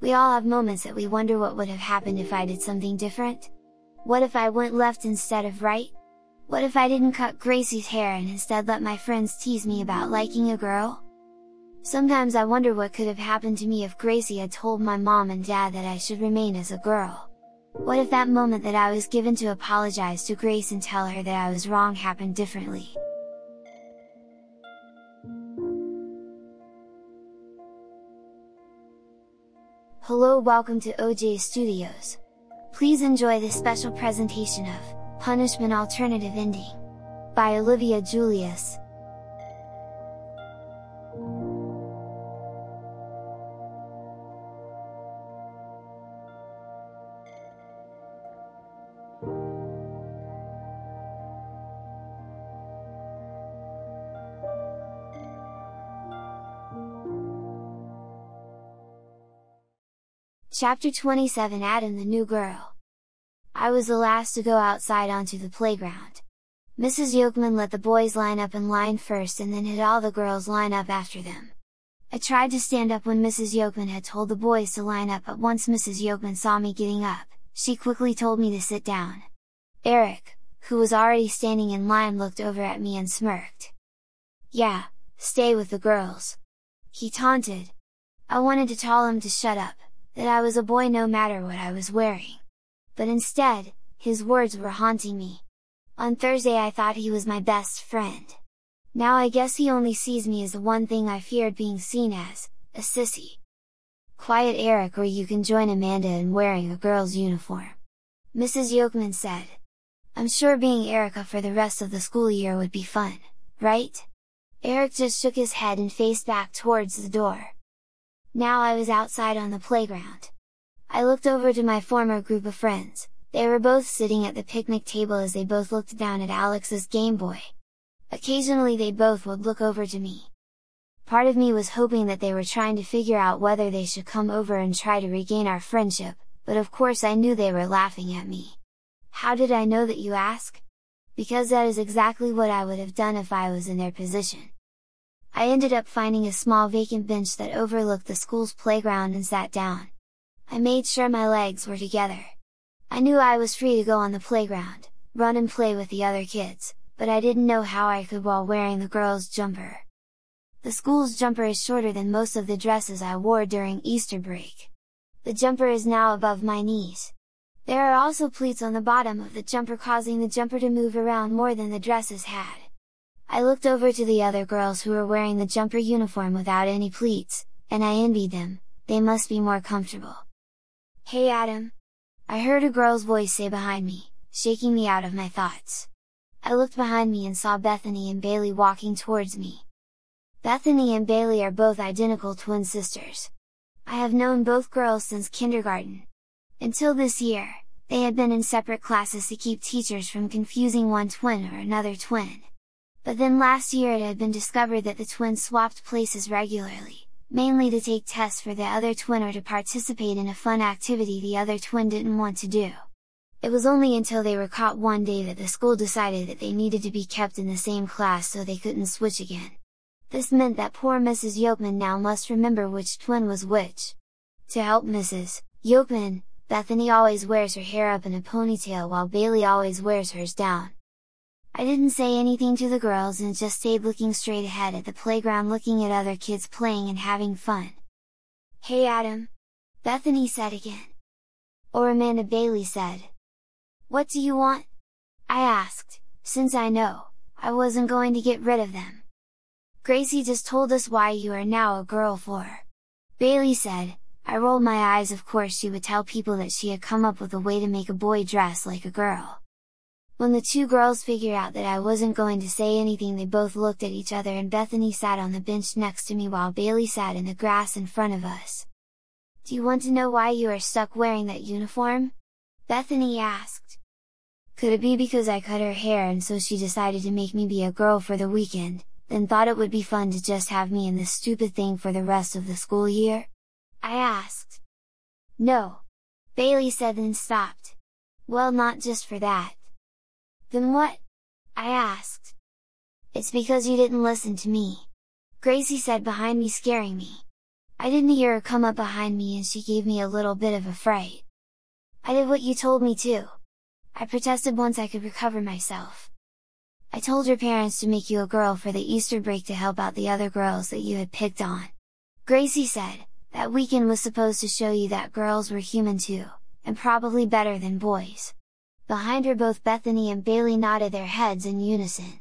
We all have moments that we wonder what would have happened if I did something different? What if I went left instead of right? What if I didn't cut Gracie's hair and instead let my friends tease me about liking a girl? Sometimes I wonder what could have happened to me if Gracie had told my mom and dad that I should remain as a girl. What if that moment that I was given to apologize to Grace and tell her that I was wrong happened differently? Hello, welcome to OJ Studios. Please enjoy this special presentation of Punishment Alternative Ending by Olivia Julius. Chapter 27, Adam the New Girl. I was the last to go outside onto the playground. Mrs. Yolkman let the boys line up in line first and then had all the girls line up after them. I tried to stand up when Mrs. Yolkman had told the boys to line up, but once Mrs. Yolkman saw me getting up, she quickly told me to sit down. Eric, who was already standing in line, looked over at me and smirked. "Yeah, stay with the girls," he taunted. I wanted to tell him to shut up, that I was a boy no matter what I was wearing. But instead, his words were haunting me. On Thursday I thought he was my best friend. Now I guess he only sees me as the one thing I feared being seen as, a sissy. "Quiet, Eric, or you can join Amanda in wearing a girl's uniform," Mrs. Yolkman said. "I'm sure being Erica for the rest of the school year would be fun, right?" Eric just shook his head and faced back towards the door. Now I was outside on the playground. I looked over to my former group of friends. They were both sitting at the picnic table as they both looked down at Alex's Game Boy. Occasionally they both would look over to me. Part of me was hoping that they were trying to figure out whether they should come over and try to regain our friendship, but of course I knew they were laughing at me. How did I know that, you ask? Because that is exactly what I would have done if I was in their position. I ended up finding a small vacant bench that overlooked the school's playground and sat down. I made sure my legs were together. I knew I was free to go on the playground, run and play with the other kids, but I didn't know how I could while wearing the girls' jumper. The school's jumper is shorter than most of the dresses I wore during Easter break. The jumper is now above my knees. There are also pleats on the bottom of the jumper, causing the jumper to move around more than the dresses had. I looked over to the other girls who were wearing the jumper uniform without any pleats, and I envied them. They must be more comfortable. "Hey Adam!" I heard a girl's voice say behind me, shaking me out of my thoughts. I looked behind me and saw Bethany and Bailey walking towards me. Bethany and Bailey are both identical twin sisters. I have known both girls since kindergarten. Until this year, they had been in separate classes to keep teachers from confusing one twin or another twin. But then last year it had been discovered that the twins swapped places regularly, mainly to take tests for the other twin or to participate in a fun activity the other twin didn't want to do. It was only until they were caught one day that the school decided that they needed to be kept in the same class so they couldn't switch again. This meant that poor Mrs. Yolkman now must remember which twin was which. To help Mrs. Yolkman, Bethany always wears her hair up in a ponytail while Bailey always wears hers down. I didn't say anything to the girls and just stayed looking straight ahead at the playground, looking at other kids playing and having fun. "Hey Adam!" Bethany said again. Or Amanda, Bailey said. "What do you want?" I asked, since I know I wasn't going to get rid of them. "Gracie just told us why you are now a girl for," Bailey said. I rolled my eyes. Of course she would tell people that she had come up with a way to make a boy dress like a girl. When the two girls figured out that I wasn't going to say anything, they both looked at each other and Bethany sat on the bench next to me while Bailey sat in the grass in front of us. "Do you want to know why you are stuck wearing that uniform?" Bethany asked. "Could it be because I cut her hair and so she decided to make me be a girl for the weekend, then thought it would be fun to just have me in this stupid thing for the rest of the school year?" I asked. "No," Bailey said, then stopped. "Well, not just for that." "Then what?" I asked. "It's because you didn't listen to me," Gracie said behind me, scaring me. I didn't hear her come up behind me and she gave me a little bit of a fright. I did what you told me to. I protested once I could recover myself. I told your parents to make you a girl for the Easter break to help out the other girls that you had picked on. Gracie said, that weekend was supposed to show you that girls were human too, and probably better than boys. Behind her both Bethany and Bailey nodded their heads in unison.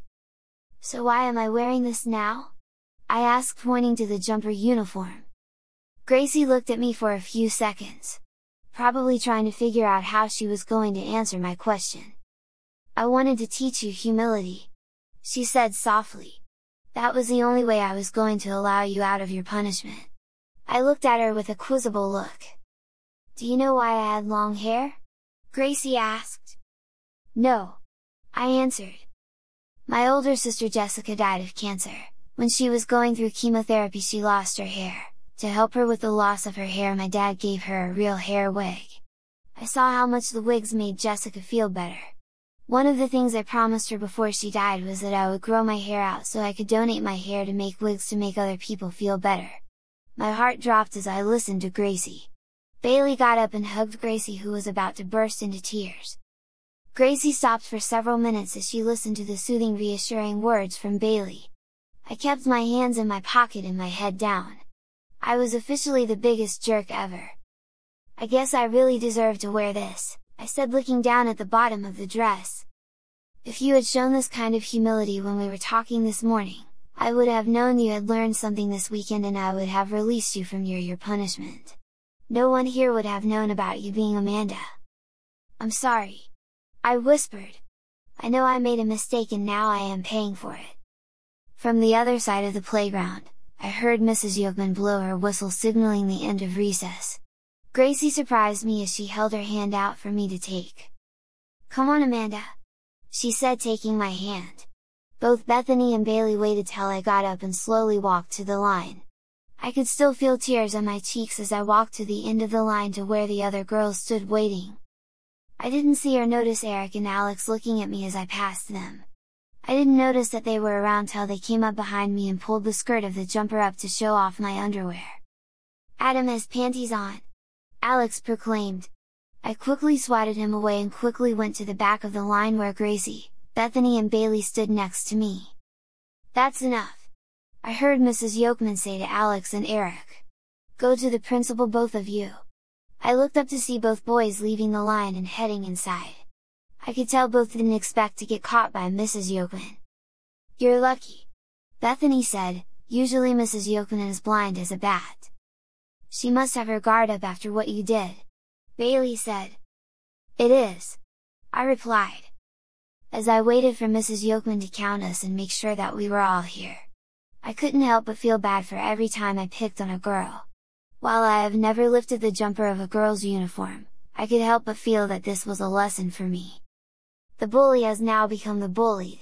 So why am I wearing this now? I asked, pointing to the jumper uniform. Gracie looked at me for a few seconds, probably trying to figure out how she was going to answer my question. I wanted to teach you humility, she said softly. That was the only way I was going to allow you out of your punishment. I looked at her with a quizzical look. Do you know why I had long hair? Gracie asked. No, I answered. My older sister Jessica died of cancer. When she was going through chemotherapy she lost her hair. To help her with the loss of her hair my dad gave her a real hair wig. I saw how much the wigs made Jessica feel better. One of the things I promised her before she died was that I would grow my hair out so I could donate my hair to make wigs to make other people feel better. My heart dropped as I listened to Gracie. Bailey got up and hugged Gracie, who was about to burst into tears. Gracie stopped for several minutes as she listened to the soothing, reassuring words from Bailey. I kept my hands in my pocket and my head down. I was officially the biggest jerk ever. I guess I really deserve to wear this, I said, looking down at the bottom of the dress. If you had shown this kind of humility when we were talking this morning, I would have known you had learned something this weekend and I would have released you from your punishment. No one here would have known about you being Amanda. I'm sorry, I whispered. I know I made a mistake and now I am paying for it. From the other side of the playground, I heard Mrs. Yokman blow her whistle signaling the end of recess. Gracie surprised me as she held her hand out for me to take. Come on, Amanda, she said, taking my hand. Both Bethany and Bailey waited till I got up and slowly walked to the line. I could still feel tears on my cheeks as I walked to the end of the line to where the other girls stood waiting. I didn't see or notice Eric and Alex looking at me as I passed them. I didn't notice that they were around till they came up behind me and pulled the skirt of the jumper up to show off my underwear. Adam has panties on, Alex proclaimed. I quickly swatted him away and quickly went to the back of the line where Gracie, Bethany and Bailey stood next to me. That's enough, I heard Mrs. Yokman say to Alex and Eric. Go to the principal, both of you. I looked up to see both boys leaving the line and heading inside. I could tell both didn't expect to get caught by Mrs. Yokman. You're lucky, Bethany said. Usually Mrs. Yokman is blind as a bat. She must have her guard up after what you did, Bailey said. It is, I replied, as I waited for Mrs. Yokman to count us and make sure that we were all here. I couldn't help but feel bad for every time I picked on a girl. While I have never lifted the jumper of a girl's uniform, I could help but feel that this was a lesson for me. The bully has now become the bullied.